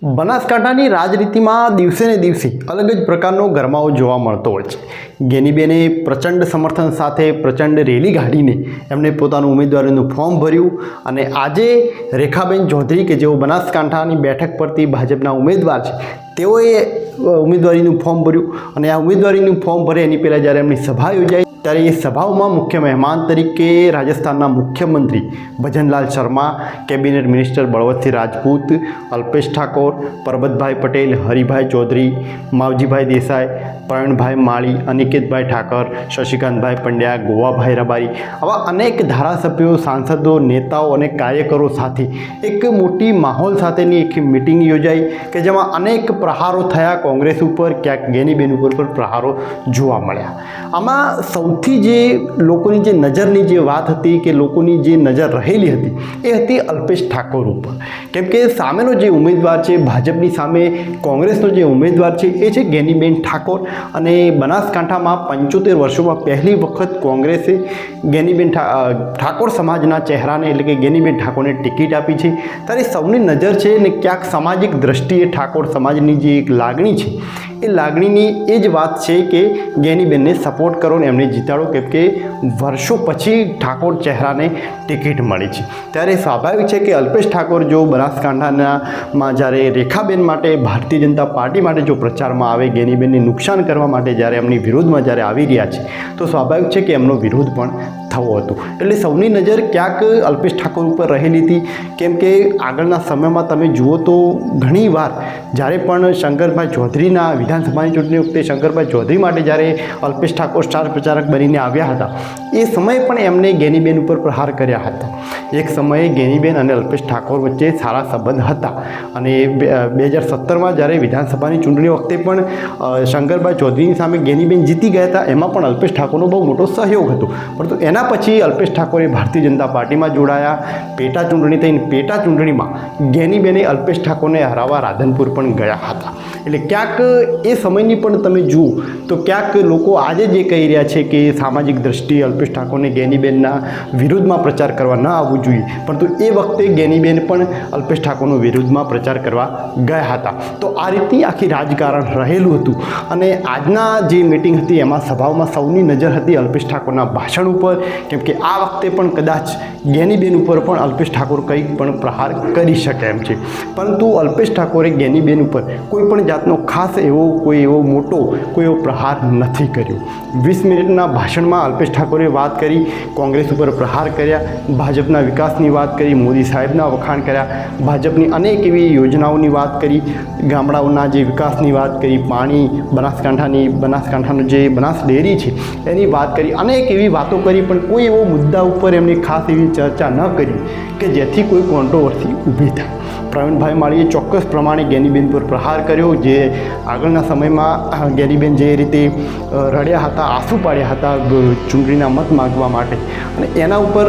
બનાસકાંઠાની રાજનીતિમાં દિવસે ને દિવસે અલગ જ પ્રકારનો ગરમાવો જોવા મળતો હોય છે. ગેનીબેને પ્રચંડ સમર્થન સાથે પ્રચંડ રેલી કાઢીને એમણે પોતાનું ઉમેદવારીનું ફોર્મ ભર્યું અને આજે રેખાબેન ચૌધરી કે જેઓ બનાસકાંઠાની બેઠક પરથી ભાજપના ઉમેદવાર છે તેઓએ ઉમેદવારીનું ફોર્મ ભર્યું અને આ ઉમેદવારીનું ફોર્મ ભરે એની પહેલાં જ્યારે એમની સભા યોજાઈ ત્યારે એ સભાઓમાં મુખ્ય મહેમાન તરીકે રાજસ્થાનના મુખ્યમંત્રી ભજનલાલ શર્મા, કેબિનેટ મિનિસ્ટર બળવંતસિંહ રાજપૂત, અલ્પેશ ઠાકોર, પરબતભાઈ પટેલ, હરિભાઈ ચૌધરી, માવજીભાઈ દેસાઈ, પ્રવીણભાઈ માળી, અનિકેતભાઈ ઠાકર, શશિકાંતભાઈ પંડ્યા, ગોવાભાઈ રબારી આવા અનેક ધારાસભ્યો, સાંસદો, નેતાઓ અને કાર્યકરો સાથે એક મોટી માહોલ સાથેની એક મિટિંગ યોજાઈ કે જેમાં અનેક પ્રહારો થયા કોંગ્રેસ ઉપર, ક્યાંક ગેનીબેન ઉપર પણ પ્રહારો જોવા મળ્યા. આમાં સૌથી જે લોકોની જે નજરની જે વાત હતી કે લોકોની જે નજર રહેલી હતી એ હતી અલ્પેશ ઠાકોર ઉપર. કેમ કે સામેનો જે ઉમેદવાર છે ભાજપની સામે કોંગ્રેસનો જે ઉમેદવાર છે એ છે ગેનીબેન ઠાકોર અને બનાસકાંઠામાં 75 વર્ષોમાં પહેલી વખત કોંગ્રેસે ગેનીબેન ઠાકોર સમાજના ચહેરાને એટલે કે ગેનીબેન ઠાકોરને ટિકિટ આપી છે. ત્યારે સૌની નજર છે ને ક્યાંક સામાજિક દ્રષ્ટિએ ઠાકોર સમાજની જે એક લાગણી છે એ લાગણીની એ જ વાત છે કે ગેનીબેનને સપોર્ટ કરો ને એમને જીતાડો, કેમ કે વર્ષો પછી ઠાકોર ચહેરાને ટિકિટ મળી છે. ત્યારે સ્વાભાવિક છે કે અલ્પેશ ઠાકોર જો બનાસકાંઠામાં જ્યારે રેખાબેન માટે ભારતીય જનતા પાર્ટી માટે જો પ્રચારમાં આવે, ગેનીબેનને નુકસાન કરવા માટે જ્યારે એમની વિરોધમાં જ્યારે આવી રહ્યા છે તો સ્વાભાવિક છે કે એમનો વિરોધ પણ થવો હતો. એટલે સૌની નજર ક્યાંક અલ્પેશ ઠાકોર ઉપર રહેલી હતી. કેમ કે આગળના સમયમાં તમે જુઓ તો ઘણીવાર જ્યારે પણ શંકરભાઈ ચૌધરીના વિધાનસભાની ચૂંટણી વખતે શંકરભાઈ ચૌધરી માટે જ્યારે અલ્પેશ ઠાકોર સ્ટાર પ્રચારક બનીને આવ્યા હતા એ સમયે પણ એમને ગેનીબેન ઉપર પ્રહાર કર્યા હતા. એક સમયે ગેનીબેન અને અલ્પેશ ઠાકોર વચ્ચે સારા સંબંધ હતા અને 2017માં જ્યારે વિધાનસભાની ચૂંટણી વખતે પણ શંકરભાઈ ચૌધરીની સામે ગેનીબેન જીતી ગયા હતા. એમાં પણ અલ્પેશ ઠાકોરનો બહુ મોટો સહયોગ હતો. પરંતુ એના પછી અલ્પેશ ઠાકોરે ભારતીય જનતા પાર્ટીમાં જોડાયા. પેટા ચૂંટણી થઈને પેટા ચૂંટણીમાં ગેનીબેને અલ્પેશ ઠાકોરને હરાવવા રાધનપુર પણ ગયા હતા. એટલે ક્યાંક એ સમયની પણ તમે જુઓ તો ક્યાંક લોકો આજે જે કહી રહ્યા છે કે સામાજિક દ્રષ્ટિએ અલ્પેશ ઠાકોરને ગેનીબેનના વિરુદ્ધમાં પ્રચાર કરવા ન આવવું જોઈએ, પરંતુ એ વખતે ગેનીબેન પણ અલ્પેશ ઠાકોરનો વિરુદ્ધમાં પ્રચાર કરવા ગયા હતા. તો આ રીતની આખી રાજકારણ રહેલું હતું અને આજના જે મિટિંગ હતી એમાં સભાઓમાં સૌની નજર હતી અલ્પેશ ઠાકોરના ભાષણ ઉપર. કેમ કે આ વખતે પણ કદાચ ગેનીબેન ઉપર પણ અલ્પેશ ઠાકોર કંઈક પણ પ્રહાર કરી શકે એમ છે, પરંતુ અલ્પેશ ઠાકોરે ગેનીબેન ઉપર કોઈ પણ જાતનો ખાસ એવો મોટો પ્રહાર નથી કર્યો. 20 મિનિટના ભાષણમાં અલ્પેશ ઠાકોરે વાત કરી, કોંગ્રેસ ઉપર પ્રહાર કર્યા, ભાજપના વિકાસની વાત કરી, મોદી સાહેબના વખાણ કર્યા, ભાજપની અનેક એવી યોજનાઓની વાત કરી, ગામડાઓના જે વિકાસની વાત કરી, પાણી, બનાસકાંઠાનું જે બનાસ ડેરી છે એની વાત કરી, અનેક એવી વાતો કરી, પણ કોઈ એવો મુદ્દા ઉપર એમની ખાસ એવી ચર્ચા ન કરી કે જેથી કોઈ કોન્ટ્રોવર્સી ઊભી થાય. પ્રવીણભાઈ માળીએ ચોક્કસ પ્રમાણે ગેનીબેન પર પ્રહાર કર્યો. જે આગળના સમયમાં ગેનીબેન જે રીતે રડ્યા હતા, આંસુ પાડ્યા હતા ચૂંટણીના મત માગવા માટે, અને એના ઉપર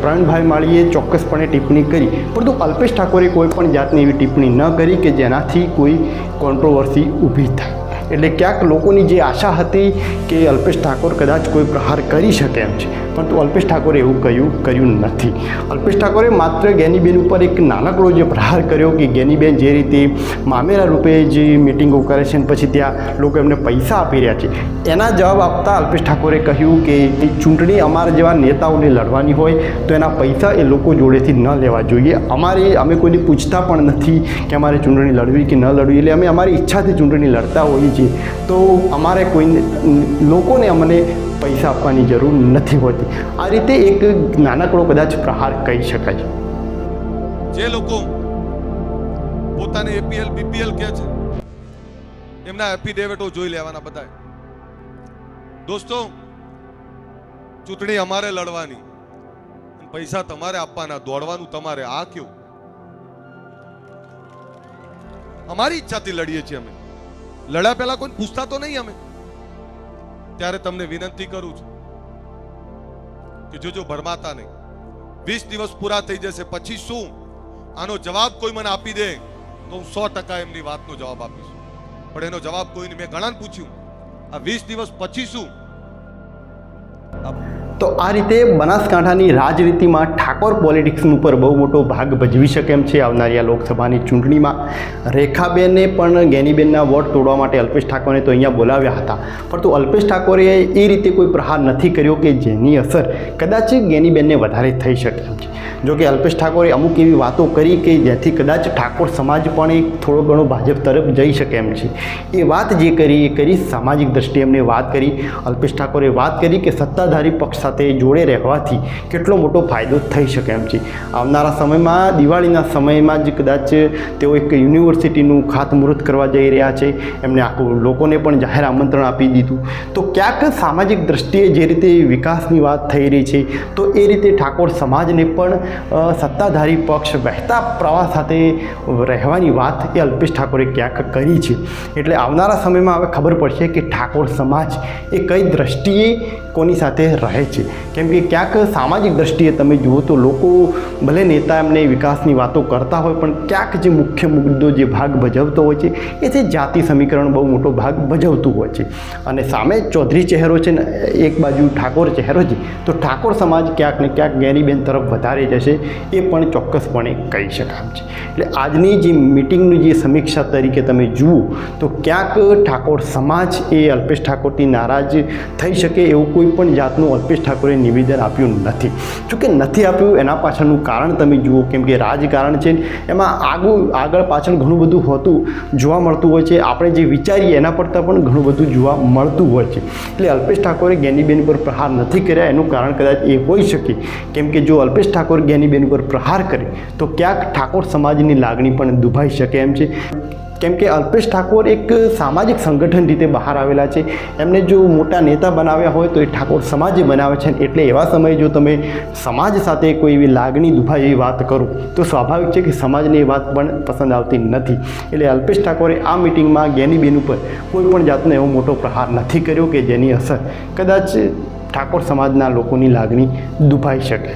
પ્રવીણભાઈ માળીએ ચોક્કસપણે ટિપ્પણી કરી, પરંતુ અલ્પેશ ઠાકોરે કોઈ પણ જાતની એવી ટિપ્પણી ન કરી કે જેનાથી કોઈ કોન્ટ્રોવર્સી ઊભી થાય. એટલે ક્યાંક લોકોની જે આશા હતી કે અલ્પેશ ઠાકોર કદાચ કોઈ પ્રહાર કરી શકે એમ છે, પરંતુ અલ્પેશ ઠાકોરે એવું કર્યું નથી. અલ્પેશ ઠાકોરે માત્ર ગેનીબેન ઉપર એક નાનકડો જે પ્રહાર કર્યો કે ગેનીબેન જે રીતે મામેરા રૂપે જે મિટિંગો કરે છે પછી ત્યાં લોકો એમને પૈસા આપી રહ્યા છે, એના જવાબ આપતા અલ્પેશ ઠાકોરે કહ્યું કે ચૂંટણી અમારા જેવા નેતાઓને લડવાની હોય તો એના પૈસા એ લોકો જોડેથી ન લેવા જોઈએ. અમે કોઈને પૂછતા પણ નથી કે અમારે ચૂંટણી લડવી કે ન લડવી, એટલે અમે અમારી ઈચ્છાથી ચૂંટણી લડતા હોઈએ છીએ. તો અમારે લોકોને અમને પૈસા આપવાની જરૂર નથી હોતી. આ રીતે એક નાનકડો કદાચ પ્રહાર કહી શકાય. જે લોકો પોતાને એપીએલ બીપીએલ કહે છે એમના એફિડેવિટો જોઈ લેવાના બધા. દોસ્તો, ચૂંટણી અમારે લડવાની, પૈસા તમારે આપવાના, દોડવાનું તમારે. આ કેવું? અમારી ઈચ્છાથી લડીએ છીએ અમે. લડ્યા પહેલા કોઈ પૂછતા તો નહીં અમે. ત્યારે તમને વિનંતી કરું છું કે જોજો ભરમાતા નહીં. 20 દિવસ પૂરા થઈ જશે પછી શું આનો જવાબ કોઈ મને આપી દે તો હું 100% એમની વાતનો જવાબ આપીશ. પણ એનો જવાબ કોઈને મેં ઘણાને પૂછ્યું, આ 20 દિવસ પછી શું? તો આ રીતે બનાસકાંઠાની રાજનીતિમાં ઠાકોર પોલિટિક્સનું ઉપર બહુ મોટો ભાગ ભજવી શકે એમ છે આવનારી આ લોકસભાની ચૂંટણીમાં. રેખાબેને પણ ગેનીબેનના વોટ તોડવા માટે અલ્પેશ ઠાકોરને તો અહીંયા બોલાવ્યા હતા, પરંતુ અલ્પેશ ઠાકોરે એ રીતે કોઈ પ્રહાર નથી કર્યો કે જેની અસર કદાચ ગેનીબેનને વધારે થઈ શકે એમ છે. જો કે અલ્પેશ ઠાકોરે અમુક એવી વાતો કરી કે જેથી કદાચ ઠાકોર સમાજ પણ એક થોડો ઘણો ભાજપ તરફ જઈ શકે એમ છે. એ વાત જે કરી એ કરી સામાજિક દ્રષ્ટિએ એમને વાત કરી. અલ્પેશ ઠાકોરે વાત કરી કે સત્તાધારી પક્ષ સાથે જોડે રહેવાથી કેટલો મોટો ફાયદો થઈ શકે એમ છે. આવનારા સમયમાં દિવાળીના સમયમાં જ કદાચ તેઓ એક યુનિવર્સિટીનું ખાતમુહૂર્ત કરવા જઈ રહ્યા છે. એમને આખું લોકોને પણ જાહેર આમંત્રણ આપી દીધું. તો ક્યાંક સામાજિક દ્રષ્ટિએ જે રીતે વિકાસની વાત થઈ રહી છે તો એ રીતે ઠાકોર સમાજને પણ સત્તાધારી પક્ષ વહેતા પ્રવાહ સાથે રહેવાની વાત એ અલ્પેશ ઠાકોરે ક્યાંક કરી છે. એટલે આવનારા સમયમાં હવે ખબર પડશે કે ઠાકોર સમાજ એ કઈ દ્રષ્ટિએ કોની સાથે રહે છે. કેમ કે ક્યાંક સામાજિક દ્રષ્ટિએ તમે જુઓ તો લોકો ભલે નેતા એમને વિકાસની વાતો કરતા હોય, પણ ક્યાંક જે મુખ્ય મુદ્દો જે ભાગ ભજવતો હોય છે એ છે જાતિ સમીકરણ બહુ મોટો ભાગ ભજવતું હોય છે. અને સામે ચૌધરી ચહેરો છે ને એક બાજુ ઠાકોર ચહેરો છે, તો ઠાકોર સમાજ ક્યાંક ને ક્યાંક ગેનીબેન તરફ વધારે જશે એ પણ ચોક્કસપણે કહી શકાય છે. એટલે આજની જે મિટિંગની જે સમીક્ષા તરીકે તમે જુઓ તો ક્યાંક ઠાકોર સમાજ એ અલ્પેશ ઠાકોરથી નારાજ થઈ શકે એવું કોઈ પણ જાતનું અલ્પેશ ઠાકોરે નિવેદન આપ્યું નથી. જોકે નથી આપ્યું એના પાછળનું કારણ તમે જુઓ, કેમ કે રાજકારણ છે એમાં આગળ પાછળ ઘણું બધું હોતું જોવા મળતું હોય છે. આપણે જે વિચારીએ એના કરતાં પણ ઘણું બધું જોવા મળતું હોય છે. એટલે અલ્પેશ ઠાકોરે ગેનીબેન પર પ્રહાર નથી કર્યા એનું કારણ કદાચ એ હોઈ શકે, કેમ કે જો અલ્પેશ ઠાકોર ગેનીબેન પર પ્રહાર કરે તો ક્યાંક ઠાકોર સમાજની લાગણી પણ દુભાઈ શકે એમ છે. કેમ કે અલ્પેશ ઠાકોર એક સામાજિક સંગઠન રીતે બહાર આવેલા છે. એમને જો મોટા નેતા બનાવ્યા હોય તો એ ઠાકોર સમાજે બનાવે છે. એટલે એવા સમયે જો તમે સમાજ સાથે કોઈ એવી લાગણી દુભાઈ એવી વાત કરો તો સ્વાભાવિક છે કે સમાજને એ વાત પણ પસંદ આવતી નથી. એટલે અલ્પેશ ઠાકોરે આ મિટિંગમાં ગેનીબેન ઉપર કોઈ પણ જાતનો એવો મોટો પ્રહાર નથી કર્યો કે જેની અસર કદાચ ઠાકોર સમાજના લોકોની લાગણી દુભાઈ શકે.